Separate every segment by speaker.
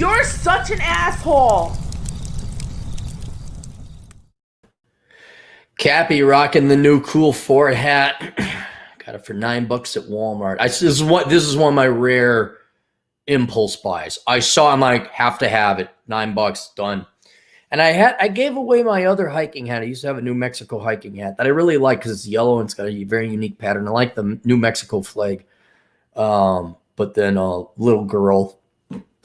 Speaker 1: You're such an asshole.
Speaker 2: Cappy rocking the new cool Ford hat. Got it for $9 at Walmart. This is one of my rare impulse buys. I saw, I'm like, have to have it. $9, done. And I gave away my other hiking hat. I used to have a New Mexico hiking hat that I really like because it's yellow and it's got a very unique pattern. I like the New Mexico flag. But then a little girl,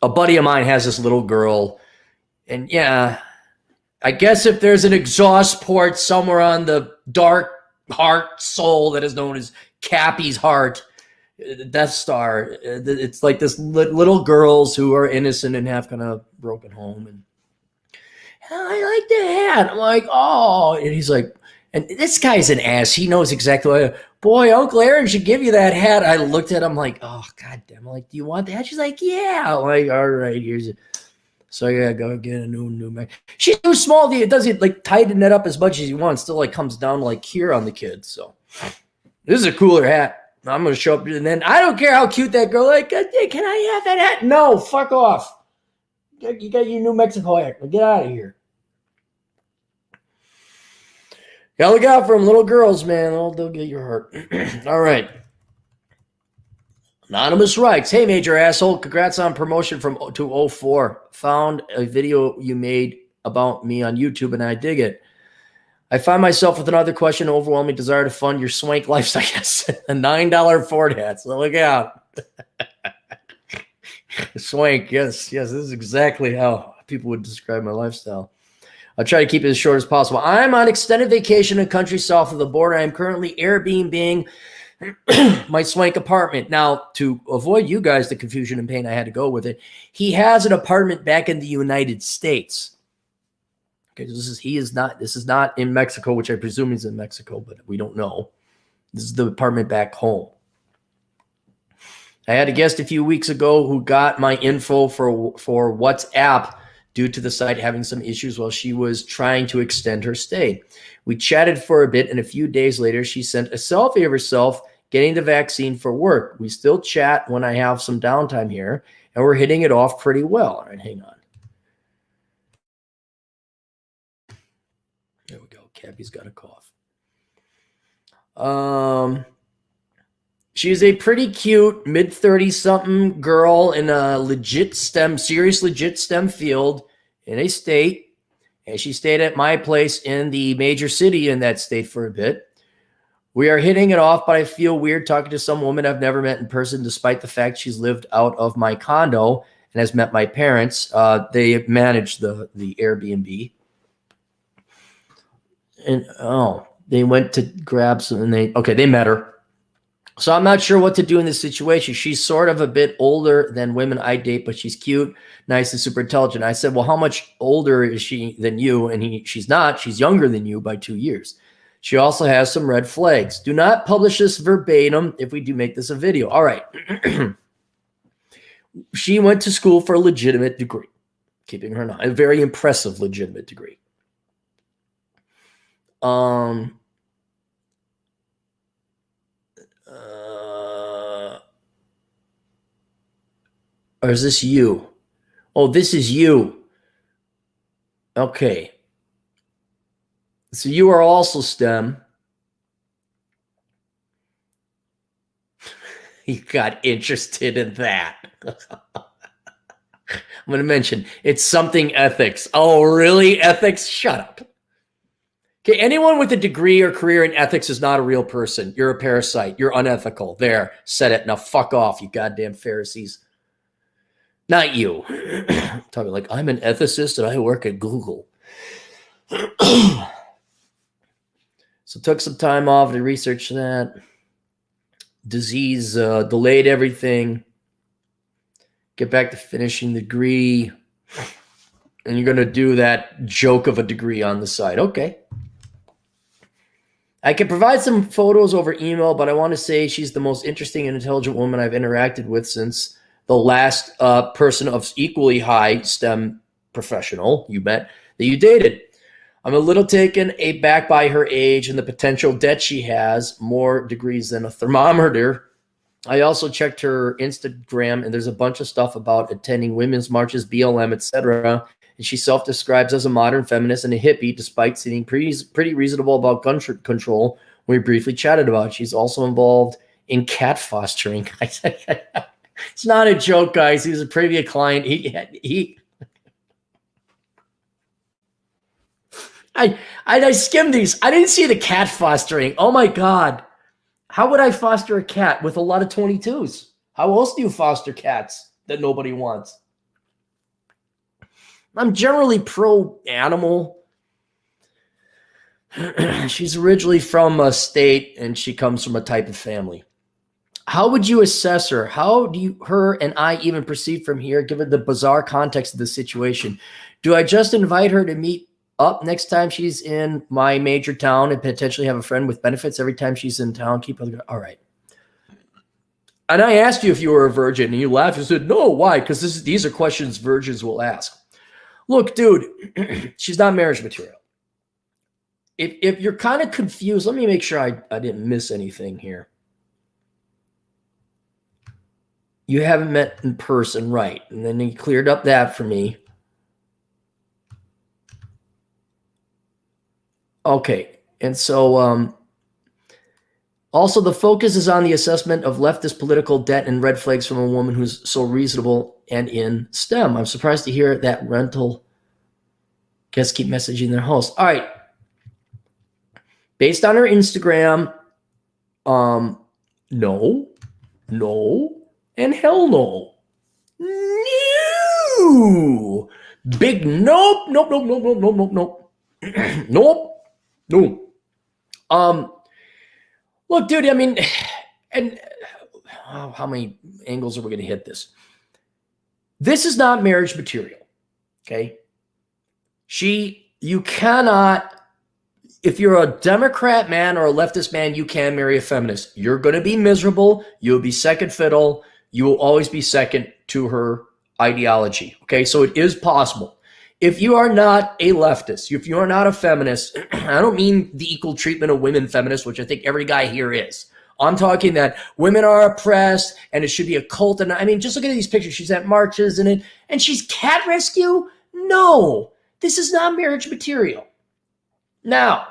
Speaker 2: a buddy of mine has this little girl, and yeah, I guess if there's an exhaust port somewhere on the dark heart soul that is known as Cappy's heart, Death Star, it's like this little girls who are innocent and have kind of broken home, and I like the hat. I'm like, oh, and he's like, and this guy's an ass. He knows exactly what. Boy, Uncle Aaron should give you that hat. I looked at him like, oh, goddamn. I'm like, do you want that? She's like, yeah. I'm like, all right, here's it. So yeah, go get a new Mac. She's too small. It doesn't like tighten it up as much as you want. It still like comes down like here on the kids. So this is a cooler hat. I'm gonna show up, and then I don't care how cute that girl. Like, can I have that hat? No, fuck off. You got your New Mexico hat. Get out of here. Gotta look out for them, little girls, man. They'll get your heart. All right. Anonymous writes, hey, major asshole, congrats on promotion to 04. Found a video you made about me on YouTube, and I dig it. I find myself with another question, overwhelming desire to fund your swank lifestyle. Yes, a $9 Ford hat, so look out. Swank, yes, this is exactly how people would describe my lifestyle. I'll try to keep it as short as possible. I'm on extended vacation in a country south of the border. I am currently Airbnb-ing my swank apartment. Now, to avoid you guys the confusion and pain, I had to go with it. He has an apartment back in the United States. Okay, this is not in Mexico, which I presume is in Mexico, but we don't know. This is the apartment back home. I had a guest a few weeks ago who got my info for WhatsApp due to the site having some issues while she was trying to extend her stay. We chatted for a bit, and a few days later, she sent a selfie of herself getting the vaccine for work. We still chat when I have some downtime here, and we're hitting it off pretty well. All right, hang on. There we go. Cappy's got a cough. She's a pretty cute mid-30-something girl in a serious legit STEM field in a state. And she stayed at my place in the major city in that state for a bit. We are hitting it off, but I feel weird talking to some woman I've never met in person, despite the fact she's lived out of my condo and has met my parents. They manage the Airbnb. And, they went to grab some, and they met her. So I'm not sure what to do in this situation. She's sort of a bit older than women I date, but she's cute, nice, and super intelligent. I said, well, how much older is she than you? And she's not. She's younger than you by 2 years. She also has some red flags. Do not publish this verbatim if we do make this a video. All right. She went to school for a legitimate degree, keeping her a very impressive legitimate degree. Or is this you? Oh, this is you. Okay. So you are also STEM. You got interested in that. I'm going to mention it's something ethics. Oh, really? Ethics? Shut up. Okay, anyone with a degree or career in ethics is not a real person. You're a parasite. You're unethical. There, said it. Now fuck off, you goddamn Pharisees. Not you. Talking like I'm an ethicist and I work at Google. So took some time off to research that. Disease delayed everything. Get back to finishing the degree. And you're going to do that joke of a degree on the side. Okay. I can provide some photos over email, but I want to say she's the most interesting and intelligent woman I've interacted with since the last person of equally high STEM professional you met that you dated. I'm a little taken aback by her age and the potential debt she has, more degrees than a thermometer. I also checked her Instagram, and there's a bunch of stuff about attending women's marches, BLM, etc. And she self-describes as a modern feminist and a hippie, despite seeming pretty reasonable about gun control. We briefly chatted about it. She's also involved in cat fostering. It's not a joke, guys. He's a previous client. I skimmed these. I didn't see the cat fostering. Oh my God. How would I foster a cat with a lot of 22s? How else do you foster cats that nobody wants? I'm generally pro-animal. She's originally from a state, and she comes from a type of family. How would you assess her? How do her and I even proceed from here, given the bizarre context of the situation? Do I just invite her to meet up next time she's in my major town and potentially have a friend with benefits every time she's in town? All right. And I asked you if you were a virgin, and you laughed and said, no, why? Because these are questions virgins will ask. Look, dude, she's not marriage material. If you're kind of confused, let me make sure I didn't miss anything here. You haven't met in person, right? And then he cleared up that for me. Okay, and so also the focus is on the assessment of leftist political debt and red flags from a woman who's so reasonable and in STEM. I'm surprised to hear that rental guests keep messaging their host. All right, based on her Instagram, no, and hell no. No. Big nope. No. Look, dude, I mean, and how many angles are we going to hit this? This is not marriage material, okay? You cannot, if you're a Democrat man or a leftist man, you can marry a feminist. You're going to be miserable. You'll be second fiddle. You will always be second to her ideology, okay? So it is possible. If you are not a leftist, if you are not a feminist, I don't mean the equal treatment of women feminists, which I think every guy here is. I'm talking that women are oppressed and it should be a cult. And I mean, just look at these pictures. She's at marches and she's cat rescue. No, this is not marriage material. Now,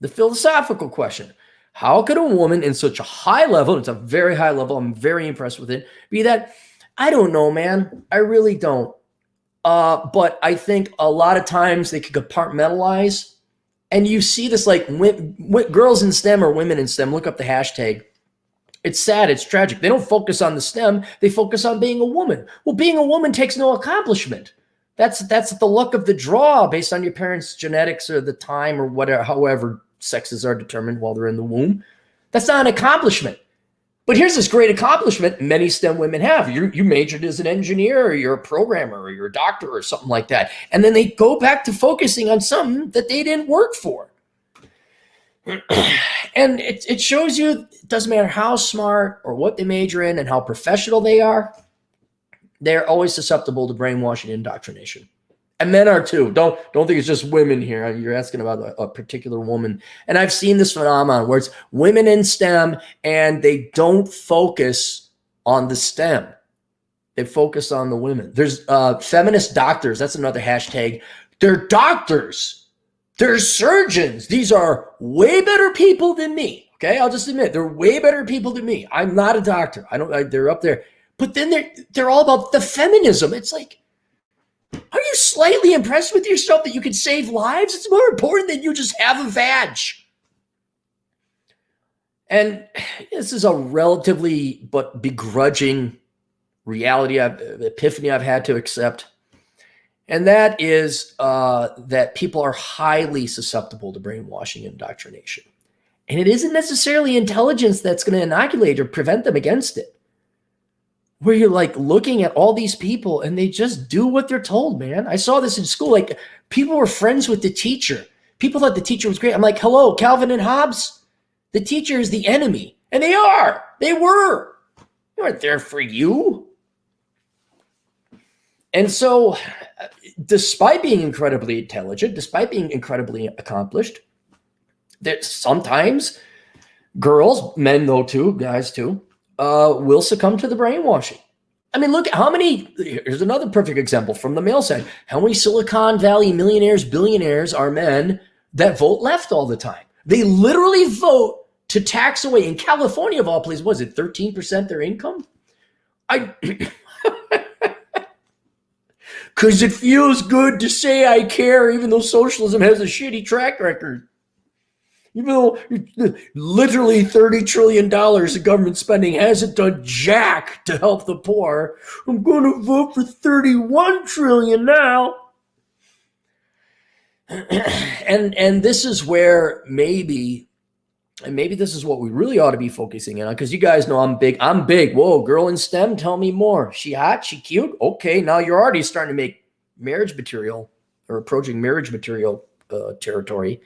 Speaker 2: the philosophical question, how could a woman in such a high level, it's a very high level, I'm very impressed with it, be that, I don't know, man, I really don't. But I think a lot of times they could compartmentalize, and you see this like girls in STEM or women in STEM. Look up the hashtag. It's sad. It's tragic. They don't focus on the STEM. They focus on being a woman. Well, being a woman takes no accomplishment. That's the luck of the draw based on your parents' genetics or the time or whatever, however sexes are determined while they're in the womb. That's not an accomplishment. But here's this great accomplishment many STEM women have. You majored as an engineer, or you're a programmer, or you're a doctor, or something like that. And then they go back to focusing on something that they didn't work for. And it shows you it doesn't matter how smart or what they major in and how professional they are, they're always susceptible to brainwashing and indoctrination. And men are too. Don't think it's just women here. You're asking about a particular woman. And I've seen this phenomenon where it's women in STEM and they don't focus on the STEM. They focus on the women. There's feminist doctors. That's another hashtag. They're doctors. They're surgeons. These are way better people than me. Okay, I'll just admit they're way better people than me. I'm not a doctor. They're up there. But then they're all about the feminism. It's like, are you slightly impressed with yourself that you can save lives? It's more important than you just have a vag. And this is a relatively but begrudging epiphany I've had to accept. And that is that people are highly susceptible to brainwashing and indoctrination. And it isn't necessarily intelligence that's going to inoculate or prevent them against it. Where you're like looking at all these people and they just do what they're told, man. I saw this in school. Like people were friends with the teacher. People thought the teacher was great. I'm like, hello, Calvin and Hobbes. The teacher is the enemy. And they are. They were. They weren't there for you. And so despite being incredibly intelligent, despite being incredibly accomplished, that sometimes girls, men though too, guys too, will succumb to the brainwashing. I mean, look, here's another perfect example from the male side. How many Silicon Valley millionaires, billionaires are men that vote left all the time? They literally vote to tax away, in California of all places, was it 13% their income? Because it feels good to say I care, even though socialism has a shitty track record. Even though literally $30 trillion of government spending hasn't done jack to help the poor, I'm going to vote for 31 trillion now. And this is where maybe this is what we really ought to be focusing on, because you guys know I'm big. Whoa, girl in STEM, tell me more. She hot? She cute? Okay, now you're already starting to make marriage material or approaching marriage material territory.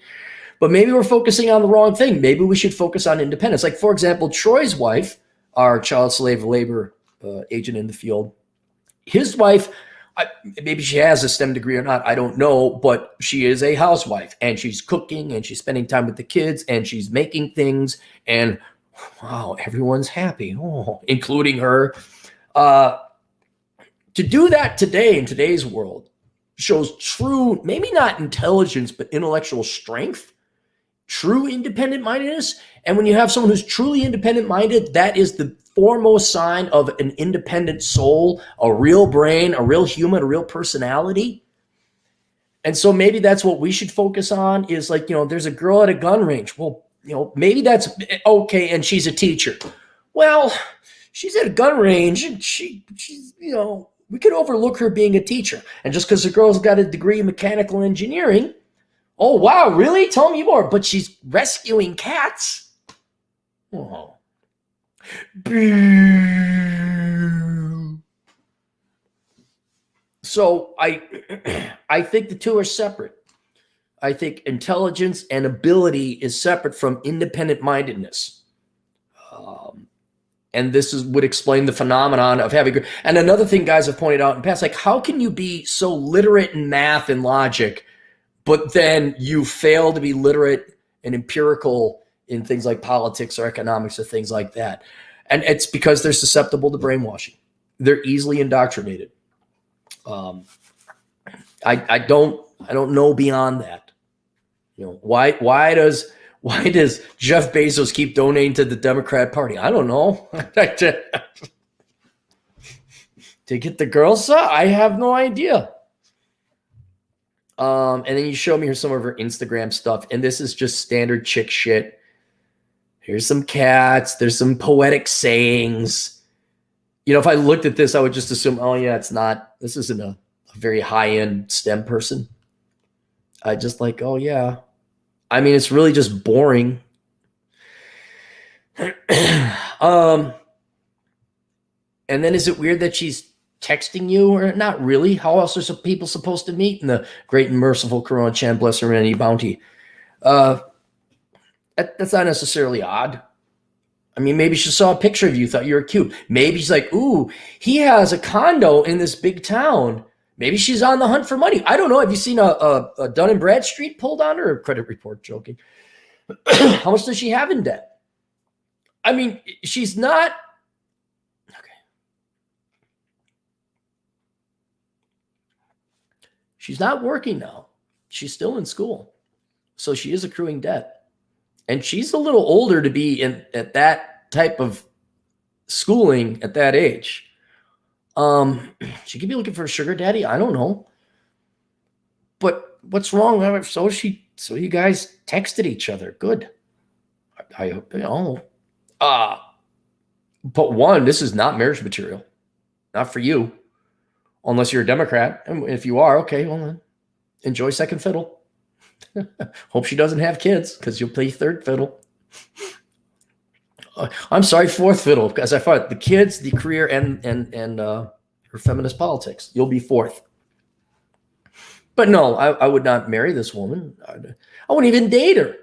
Speaker 2: But maybe we're focusing on the wrong thing. Maybe we should focus on independence. Like, for example, Troy's wife, our child slave labor agent in the field, his wife, maybe she has a STEM degree or not, I don't know, but she is a housewife, and she's cooking, and she's spending time with the kids, and she's making things, and wow, everyone's happy, including her. To do that today, in today's world, shows true, maybe not intelligence, but intellectual strength, true independent mindedness. And when you have someone who's truly independent minded, that is the foremost sign of an independent soul, a real brain, a real human, a real personality. And so maybe that's what we should focus on, is like, there's a girl at a gun range. Well, maybe that's okay. And she's a teacher. Well, she's at a gun range, and she's, we could overlook her being a teacher. And just because the girl's got a degree in mechanical engineering, oh, wow, really? Tell me more. But she's rescuing cats. Oh. So I think the two are separate. I think intelligence and ability is separate from independent mindedness. And this would explain the phenomenon of having. And another thing guys have pointed out in the past, like, how can you be so literate in math and logic, but then you fail to be literate and empirical in things like politics or economics or things like that? And it's because they're susceptible to brainwashing. They're easily indoctrinated. I don't know beyond that. Why does Jeff Bezos keep donating to the Democrat Party? I don't know. To get the Gurlza? I have no idea. And then you show me some of her Instagram stuff, and this is just standard chick shit. Here's some cats. There's some poetic sayings. If I looked at this, I would just assume, oh yeah, this isn't a very high-end STEM person. I just like, oh yeah. I mean, it's really just boring. And then is it weird that she's texting you, or not really? How else are some people supposed to meet in the great and merciful Quran Chan, bless her in any bounty? That's not necessarily odd. I mean, maybe she saw a picture of you, thought you were cute. Maybe she's like, ooh, he has a condo in this big town. Maybe she's on the hunt for money. I don't know. Have you seen a Dun & Bradstreet pulled on her? Credit report, joking. How much does she have in debt? I mean, she's not. Okay. She's not working now. She's still in school. So she is accruing debt. And she's a little older to be at that type of schooling at that age. She could be looking for a sugar daddy. I don't know. But what's wrong? So you guys texted each other. Good. I hope, but one, this is not marriage material. Not for you. Unless you're a Democrat. And if you are, okay, well then enjoy second fiddle. Hope she doesn't have kids, because you'll play third fiddle. I'm sorry, fourth fiddle, because I thought the kids, the career, and her feminist politics. You'll be fourth. But no, I would not marry this woman. I wouldn't even date her.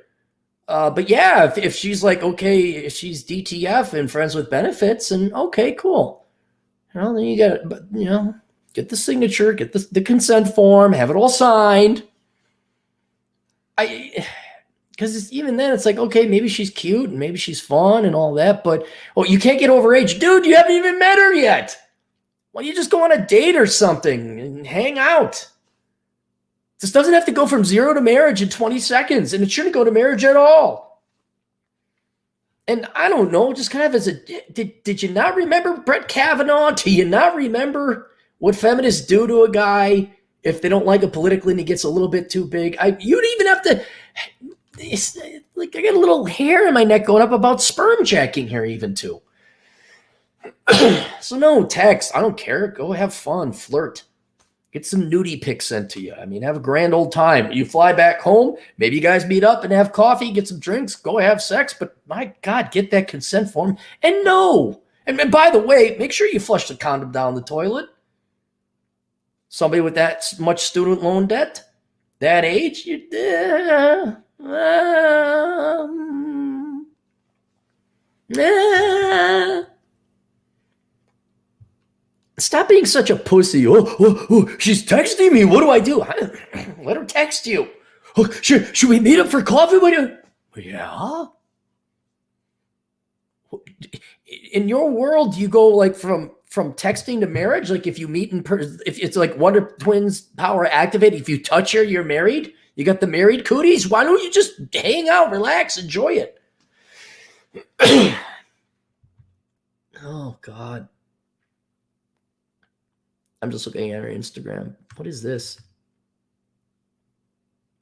Speaker 2: But yeah, if she's like, okay, if she's DTF and friends with benefits, and okay, cool. Then you got it. But get the signature, get the consent form, have it all signed. because even then it's like, okay, maybe she's cute and maybe she's fun and all that, but you can't get overage. Dude, you haven't even met her yet. Why don't you just go on a date or something and hang out? This doesn't have to go from 0 to marriage in 20 seconds, and it shouldn't go to marriage at all. And I don't know, just kind of as a, did you not remember Brett Kavanaugh? Do you not remember what feminists do to a guy if they don't like him politically and he gets a little bit too big? You'd even have to, like, I got a little hair in my neck going up about sperm jacking here even too. So no, text. I don't care. Go have fun. Flirt. Get some nudie pics sent to you. I mean, have a grand old time. You fly back home. Maybe you guys meet up and have coffee, get some drinks, go have sex. But my God, get that consent form. And no. And by the way, make sure you flush the condom down the toilet. Somebody with that much student loan debt, that age, Stop being such a pussy. Oh, she's texting me. What do I do? Let her text you. Oh, should we meet up for coffee with you? Yeah. In your world, you go like from texting to marriage. Like if you meet in person, if it's like Wonder Twins power activate. If you touch her, you're married. You got the married cooties. Why don't you just hang out, relax, enjoy it? Oh God. I'm just looking at her Instagram. What is this?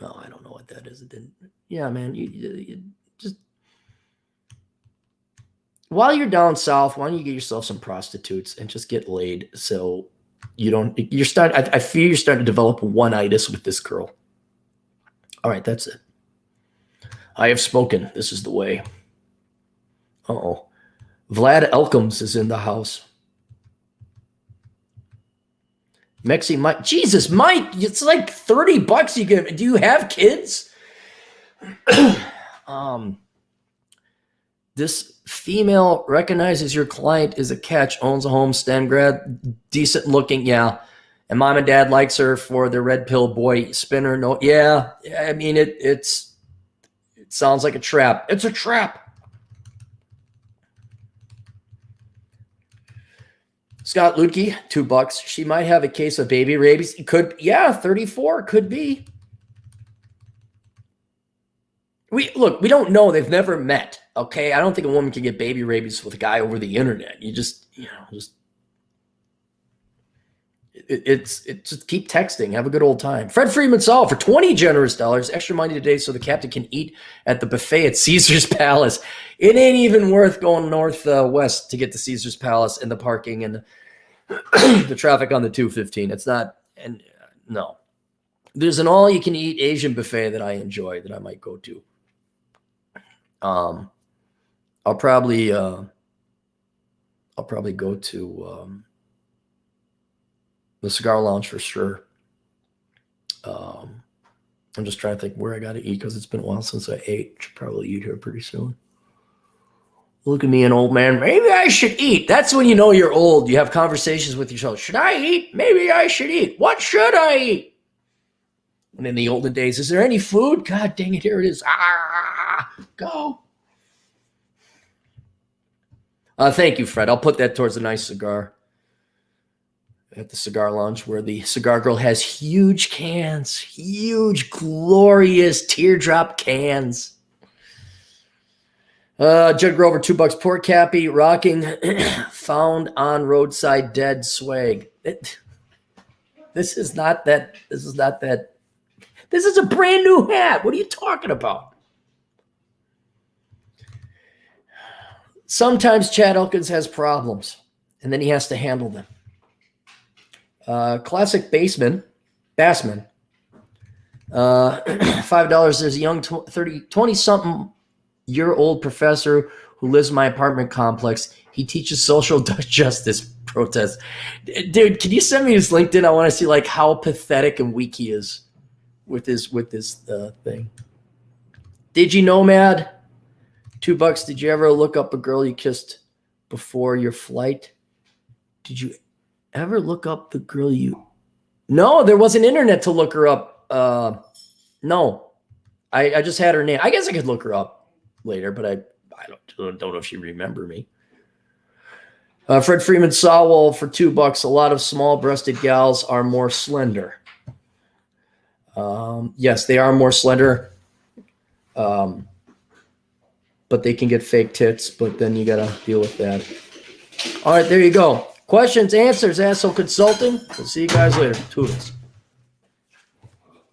Speaker 2: Oh, I don't know what that is. It didn't. Yeah, man. You just while you're down south, why don't you get yourself some prostitutes and just get laid? So you don't. You're starting. I fear you're starting to develop one-itis with this girl. All right, that's it. I have spoken. This is the way. Uh-oh. Vlad Elkins is in the house. Mexi Mike. Jesus, Mike, it's like $30 you give. Do you have kids? This female recognizes your client is a catch, owns a home, STEM grad, decent looking, yeah. And mom and dad likes her for the red pill boy spinner. No, yeah. I mean, it sounds like a trap. It's a trap. Scott Ludke, $2. She might have a case of baby rabies. Could, yeah, 34 could be. We don't know. They've never met. Okay, I don't think a woman can get baby rabies with a guy over the internet. You just just keep texting. Have a good old time. Fred Freeman Saul for $20 generous extra money today so the captain can eat at the buffet at Caesar's Palace. It ain't even worth going northwest to get to Caesar's Palace and the parking and the traffic on the 215. It's not. And no, there's an all-you-can-eat Asian buffet that I enjoy that I might go to. I'll probably go to the cigar lounge for sure. I'm just trying to think where I got to eat because it's been a while since I ate. Should probably eat here pretty soon. Look at me, an old man. Maybe I should eat. That's when you know you're old. You have conversations with yourself. Should I eat? Maybe I should eat. What should I eat? And in the olden days, is there any food? God dang it, here it is. Go. Thank you, Fred. I'll put that towards a nice cigar at the cigar lounge where the cigar girl has huge cans, huge, glorious teardrop cans. Judd Grover, $2. Poor Cappy, rocking found on roadside dead swag. This is not that. This is a brand new hat. What are you talking about? Sometimes Chad Elkins has problems, and then he has to handle them. Classic Bassman, $5. There's a young 20-something-year-old professor who lives in my apartment complex. He teaches social justice protests. Dude, can you send me his LinkedIn? I want to see like how pathetic and weak he is with this thing. Did you know, Mad? $2. Did you ever look up a girl you kissed before your flight? Did you ever look up the girl you... No, there wasn't internet to look her up. No. I just had her name. I guess I could look her up later, but I don't know if she remember me. Fred Freeman Sawwell for $2. A lot of small-breasted gals are more slender. Yes, they are more slender. But they can get fake tits, but then you got to deal with that. All right, there you go. Questions, answers, Asshole Consulting. We'll see you guys later. Toodles.